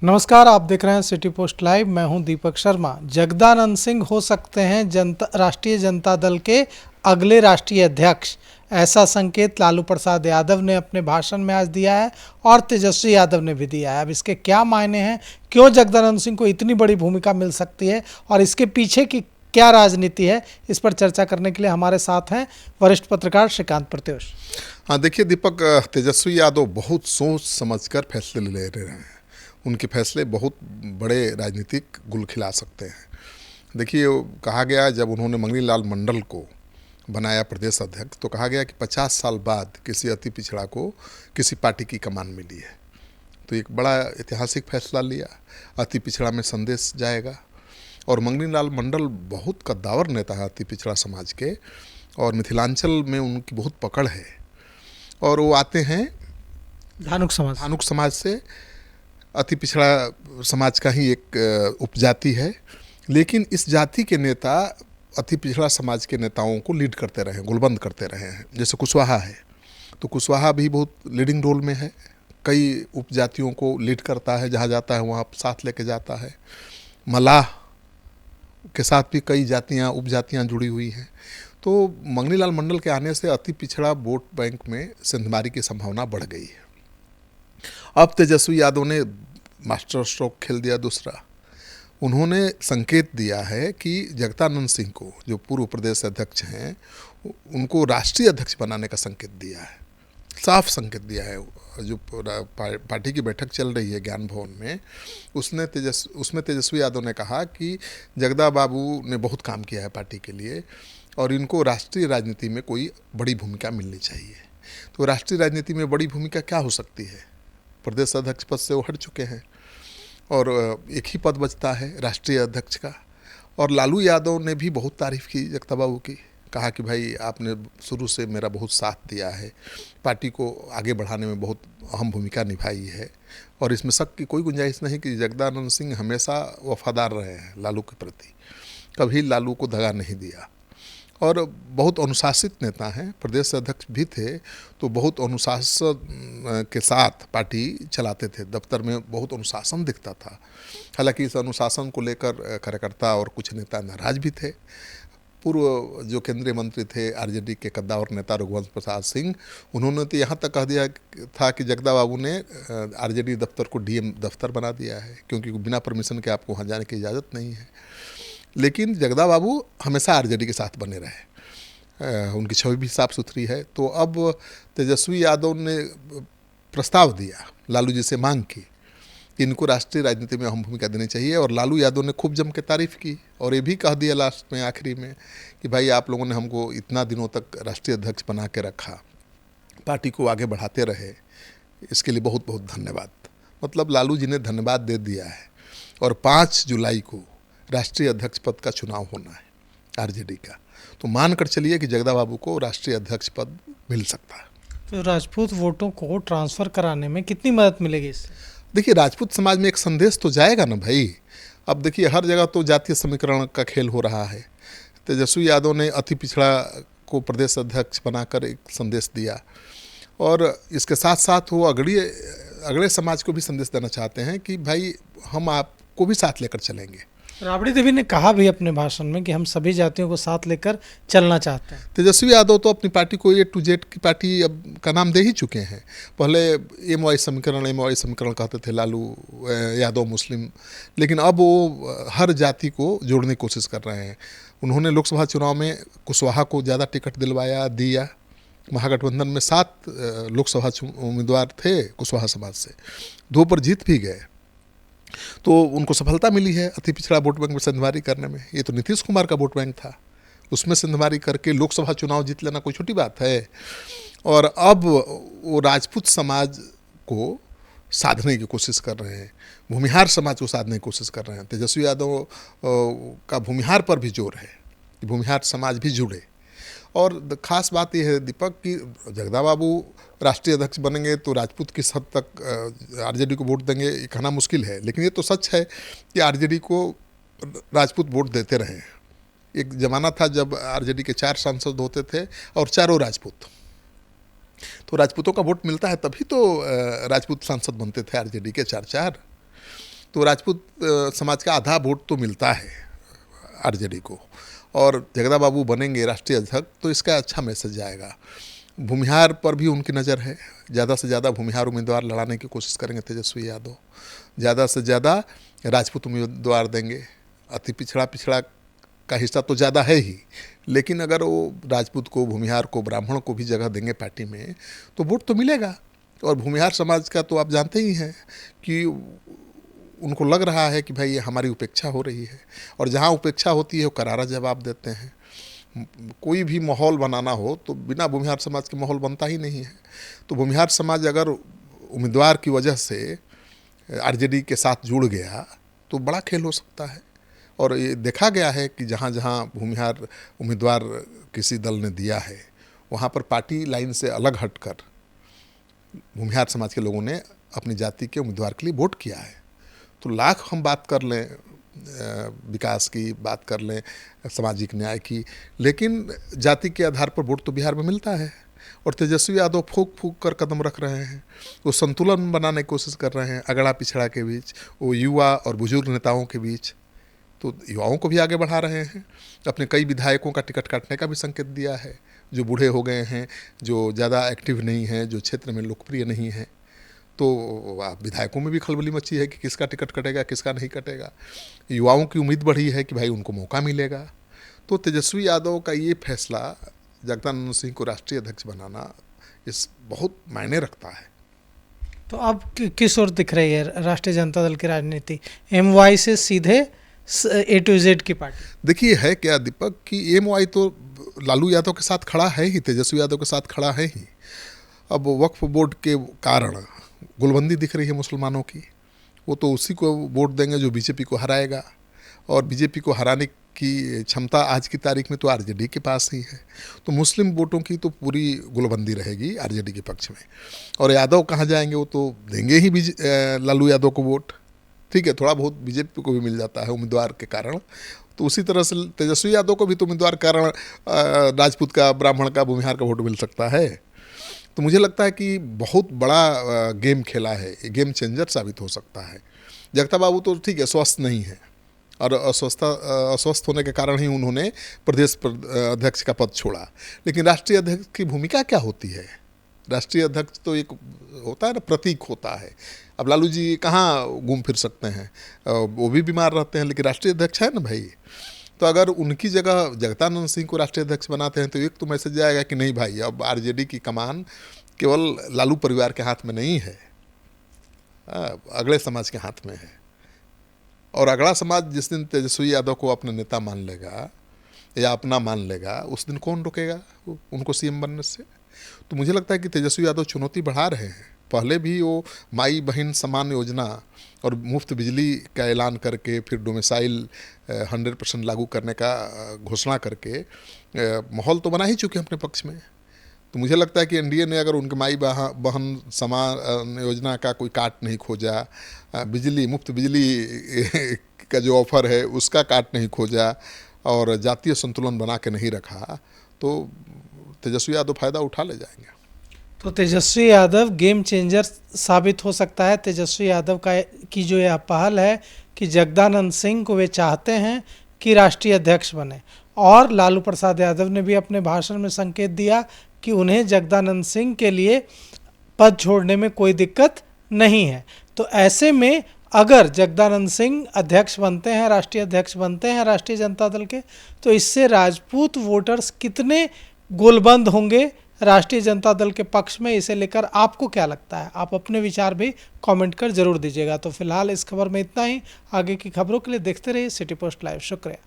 नमस्कार, आप देख रहे हैं सिटी पोस्ट लाइव। मैं हूं दीपक शर्मा। जगदानंद सिंह हो सकते हैं राष्ट्रीय जनता दल के अगले राष्ट्रीय अध्यक्ष, ऐसा संकेत लालू प्रसाद यादव ने अपने भाषण में आज दिया है और तेजस्वी यादव ने भी दिया है। अब इसके क्या मायने हैं, क्यों जगदानंद सिंह को इतनी बड़ी भूमिका मिल सकती है और इसके पीछे की क्या राजनीति है, इस पर चर्चा करने के लिए हमारे साथ हैं वरिष्ठ पत्रकार श्रीकांत प्रत्युष। हाँ, देखिए दीपक, तेजस्वी यादव बहुत सोच समझकर फैसले ले रहे हैं। उनके फैसले बहुत बड़े राजनीतिक गुल खिला सकते हैं। देखिए, कहा गया जब उन्होंने मंगनी लाल मंडल को बनाया प्रदेश अध्यक्ष तो कहा गया कि 50 साल बाद किसी अति पिछड़ा को किसी पार्टी की कमान मिली है। तो एक बड़ा ऐतिहासिक फैसला लिया, अति पिछड़ा में संदेश जाएगा। और मंगनी लाल मंडल बहुत कद्दावर नेता है अति पिछड़ा समाज के, और मिथिलांचल में उनकी बहुत पकड़ है। और वो आते हैं धानुक समाज से, अति पिछड़ा समाज का ही एक उपजाति है। लेकिन इस जाति के नेता अति पिछड़ा समाज के नेताओं को लीड करते रहे, गुलबंद करते रहे हैं। जैसे कुशवाहा है, तो कुशवाहा भी बहुत लीडिंग रोल में है, कई उपजातियों को लीड करता है, जहाँ जाता है वहाँ साथ लेके जाता है। मलाह के साथ भी कई जातियाँ उपजातियाँ जुड़ी हुई हैं। तो मंगनी लाल मंडल के आने से अति पिछड़ा वोट बैंक में सिंधमारी की संभावना बढ़ गई है। अब तेजस्वी यादव ने मास्टर स्ट्रोक खेल दिया दूसरा। उन्होंने संकेत दिया है कि जगदानंद सिंह को, जो पूर्व प्रदेश अध्यक्ष हैं, उनको राष्ट्रीय अध्यक्ष बनाने का संकेत दिया है, साफ संकेत दिया है। जो पार्टी की बैठक चल रही है ज्ञान भवन में, उसमें तेजस्वी यादव ने कहा कि जगदा बाबू ने बहुत काम किया है पार्टी के लिए और इनको राष्ट्रीय राजनीति में कोई बड़ी भूमिका मिलनी चाहिए। तो राष्ट्रीय राजनीति में बड़ी भूमिका क्या हो सकती है? प्रदेश अध्यक्ष पद से वो हट चुके हैं और एक ही पद बचता है राष्ट्रीय अध्यक्ष का। और लालू यादव ने भी बहुत तारीफ़ की जगदा बाबू की, कहा कि भाई आपने शुरू से मेरा बहुत साथ दिया है, पार्टी को आगे बढ़ाने में बहुत अहम भूमिका निभाई है। और इसमें शक की कोई गुंजाइश नहीं कि जगदानंद सिंह हमेशा वफादार रहे हैं लालू के प्रति, कभी लालू को दगा नहीं दिया। और बहुत अनुशासित नेता हैं, प्रदेश अध्यक्ष भी थे तो बहुत अनुशासन के साथ पार्टी चलाते थे, दफ्तर में बहुत अनुशासन दिखता था। हालांकि इस अनुशासन को लेकर कार्यकर्ता और कुछ नेता नाराज भी थे। पूर्व जो केंद्रीय मंत्री थे आरजेडी के कद्दावर नेता रघुवंश प्रसाद सिंह, उन्होंने तो यहाँ तक कह दिया था कि जगदा बाबू ने आरजेडी दफ्तर को डीएम दफ्तर बना दिया है, क्योंकि बिना परमिशन के आपको वहाँ जाने की इजाज़त नहीं है। लेकिन जगदा बाबू हमेशा आरजेडी के साथ बने रहे, उनकी छवि भी साफ सुथरी है। तो अब तेजस्वी यादव ने प्रस्ताव दिया, लालू जी से मांग की कि इनको राष्ट्रीय राजनीति में अहम भूमिका देनी चाहिए। और लालू यादव ने खूब जम के तारीफ़ की और ये भी कह दिया लास्ट में, आखिरी में, कि भाई आप लोगों ने हमको इतना दिनों तक राष्ट्रीय अध्यक्ष बना के रखा, पार्टी को आगे बढ़ाते रहे, इसके लिए बहुत बहुत धन्यवाद। मतलब लालू जी ने धन्यवाद दे दिया है। और 5 जुलाई को राष्ट्रीय अध्यक्ष पद का चुनाव होना है आरजेडी का, तो मान कर चलिए कि जगदा बाबू को राष्ट्रीय अध्यक्ष पद मिल सकता है। तो राजपूत वोटों को ट्रांसफ़र कराने में कितनी मदद मिलेगी इससे? देखिए, राजपूत समाज में एक संदेश तो जाएगा ना भाई। अब देखिए, हर जगह तो जातीय समीकरण का खेल हो रहा है। तेजस्वी यादव ने अति पिछड़ा को प्रदेश अध्यक्ष बनाकर एक संदेश दिया, और इसके साथ साथ वो अगले समाज को भी संदेश देना चाहते हैं कि भाई हम आपको भी साथ लेकर चलेंगे। राबड़ी देवी ने कहा भी अपने भाषण में कि हम सभी जातियों को साथ लेकर चलना चाहते हैं। तेजस्वी यादव तो अपनी पार्टी को A to Z की पार्टी अब का नाम दे ही चुके हैं। पहले MY समीकरण कहते थे लालू यादव मुस्लिम, लेकिन अब वो हर जाति को जोड़ने की कोशिश कर रहे हैं। उन्होंने लोकसभा चुनाव में कुशवाहा को ज़्यादा टिकट दिया। महागठबंधन में 7 लोकसभा उम्मीदवार थे कुशवाहा समाज से, 2 पर जीत भी गए, तो उनको सफलता मिली है अति पिछड़ा वोट बैंक में सिंधमारी करने में। ये तो नीतीश कुमार का वोट बैंक था, उसमें सिंधमारी करके लोकसभा चुनाव जीत लेना कोई छोटी बात है। और अब वो राजपूत समाज को साधने की कोशिश कर रहे हैं, भूमिहार समाज को साधने की कोशिश कर रहे हैं। तेजस्वी यादव का भूमिहार पर भी जोर है कि भूमिहार समाज भी जुड़े। और ख़ास बात यह है दीपक कि जगदा बाबू राष्ट्रीय अध्यक्ष बनेंगे तो राजपूत किस हद तक आरजेडी को वोट देंगे ये कहना मुश्किल है, लेकिन ये तो सच है कि आरजेडी को राजपूत वोट देते रहे। एक ज़माना था जब आरजेडी के 4 सांसद होते थे और चारों राजपूत, तो राजपूतों का वोट मिलता है तभी तो राजपूत सांसद बनते थे आरजेडी के 4-4। तो राजपूत समाज का आधा वोट तो मिलता है आरजेडी को, और जगदा बाबू बनेंगे राष्ट्रीय अध्यक्ष तो इसका अच्छा मैसेज जाएगा। भूमिहार पर भी उनकी नज़र है, ज़्यादा से ज़्यादा भूमिहार उम्मीदवार लड़ाने की कोशिश करेंगे तेजस्वी यादव, ज़्यादा से ज़्यादा राजपूत उम्मीदवार देंगे। अति पिछड़ा का हिस्सा तो ज़्यादा है ही, लेकिन अगर वो राजपूत को, भूमिहार को, ब्राह्मण को भी जगह देंगे पार्टी में तो वोट तो मिलेगा। और भूमिहार समाज का तो आप जानते ही हैं कि उनको लग रहा है कि भाई ये हमारी उपेक्षा हो रही है, और जहाँ उपेक्षा होती है वो करारा जवाब देते हैं। कोई भी माहौल बनाना हो तो बिना भूमिहार समाज के माहौल बनता ही नहीं है। तो भूमिहार समाज अगर उम्मीदवार की वजह से आरजेडी के साथ जुड़ गया तो बड़ा खेल हो सकता है। और ये देखा गया है कि जहाँ जहाँ भूमिहार उम्मीदवार किसी दल ने दिया है वहाँ पर पार्टी लाइन से अलग हटकर भूमिहार समाज के लोगों ने अपनी जाति के उम्मीदवार के लिए वोट किया है। तो लाख हम बात कर लें विकास की, बात कर लें सामाजिक न्याय की, लेकिन जाति के आधार पर वोट तो बिहार में मिलता है। और तेजस्वी यादव फूक फूक कर कदम रख रहे हैं, वो संतुलन बनाने की कोशिश कर रहे हैं अगड़ा पिछड़ा के बीच, वो युवा और बुजुर्ग नेताओं के बीच। तो युवाओं को भी आगे बढ़ा रहे हैं। अपने कई विधायकों का टिकट काटने का भी संकेत दिया है, जो बूढ़े हो गए हैं, जो ज़्यादा एक्टिव नहीं हैं, जो क्षेत्र में लोकप्रिय नहीं हैं। तो विधायकों में भी खलबली मची है कि किसका टिकट कटेगा, किसका नहीं कटेगा। युवाओं की उम्मीद बढ़ी है कि भाई उनको मौका मिलेगा। तो तेजस्वी यादव का ये फैसला जगदानंद सिंह को राष्ट्रीय अध्यक्ष बनाना इस बहुत मायने रखता है। तो अब किस ओर दिख रही है राष्ट्रीय जनता दल की राजनीति? एमवाई से सीधे ए टू जेड की पार्टी? देखिए है क्या दीपक कि एमवाई तो लालू यादव के साथ खड़ा है ही, तेजस्वी यादव के साथ खड़ा है ही। अब वक्फ बोर्ड के कारण गुलबंदी दिख रही है मुसलमानों की, वो तो उसी को वोट देंगे जो बीजेपी को हराएगा। और बीजेपी को हराने की क्षमता आज की तारीख में तो आरजेडी के पास ही है। तो मुस्लिम वोटों की तो पूरी गुलबंदी रहेगी आरजेडी के पक्ष में। और यादव कहाँ जाएंगे, वो तो देंगे ही लालू यादव को वोट। ठीक है, थोड़ा बहुत बीजेपी को भी मिल जाता है उम्मीदवार के कारण। तो उसी तरह से तेजस्वी यादव को भी तो उम्मीदवार के कारण राजपूत का, ब्राह्मण का, भूमिहार का वोट मिल सकता है। तो मुझे लगता है कि बहुत बड़ा गेम खेला है, गेम चेंजर साबित हो सकता है। जगता बाबू तो ठीक है, स्वस्थ नहीं है, और अस्वस्थ होने के कारण ही उन्होंने प्रदेश अध्यक्ष का पद छोड़ा। लेकिन राष्ट्रीय अध्यक्ष की भूमिका क्या होती है? राष्ट्रीय अध्यक्ष तो एक होता है ना, प्रतीक होता है। अब लालू जी कहाँ घूम फिर सकते हैं, वो भी बीमार रहते हैं, लेकिन राष्ट्रीय अध्यक्ष है ना भाई। तो अगर उनकी जगह जगदानंद सिंह को राष्ट्रीय अध्यक्ष बनाते हैं तो एक तो मैसेज आएगा कि नहीं भाई, अब आरजेडी की कमान केवल लालू परिवार के हाथ में नहीं है, अगले समाज के हाथ में है। और अगला समाज जिस दिन तेजस्वी यादव को अपना नेता मान लेगा या अपना मान लेगा, उस दिन कौन रोकेगा उनको सीएम बनने से? तो मुझे लगता है कि तेजस्वी यादव चुनौती बढ़ा रहे हैं। पहले भी वो माई बहन समान योजना और मुफ्त बिजली का ऐलान करके, फिर डोमिसाइल 100% लागू करने का घोषणा करके माहौल तो बना ही चुके हैं अपने पक्ष में। तो मुझे लगता है कि एनडीए ने अगर उनके माई बहन समान योजना का कोई काट नहीं खोजा, बिजली, मुफ्त बिजली का जो ऑफर है उसका काट नहीं खोजा, और जातीय संतुलन बना के नहीं रखा, तो तेजस्वी यादव फायदा उठा ले जाएंगे। तो तेजस्वी यादव गेम चेंजर साबित हो सकता है। तेजस्वी यादव की जो यह पहल है कि जगदानंद सिंह को वे चाहते हैं कि राष्ट्रीय अध्यक्ष बने, और लालू प्रसाद यादव ने भी अपने भाषण में संकेत दिया कि उन्हें जगदानंद सिंह के लिए पद छोड़ने में कोई दिक्कत नहीं है। तो ऐसे में अगर जगदानंद सिंह अध्यक्ष बनते हैं, राष्ट्रीय अध्यक्ष बनते हैं राष्ट्रीय जनता दल के, तो इससे राजपूत वोटर्स कितने गोलबंद होंगे राष्ट्रीय जनता दल के पक्ष में, इसे लेकर आपको क्या लगता है? आप अपने विचार भी कमेंट कर जरूर दीजिएगा। तो फिलहाल इस खबर में इतना ही। आगे की खबरों के लिए देखते रहिए सिटी पोस्ट लाइव। शुक्रिया।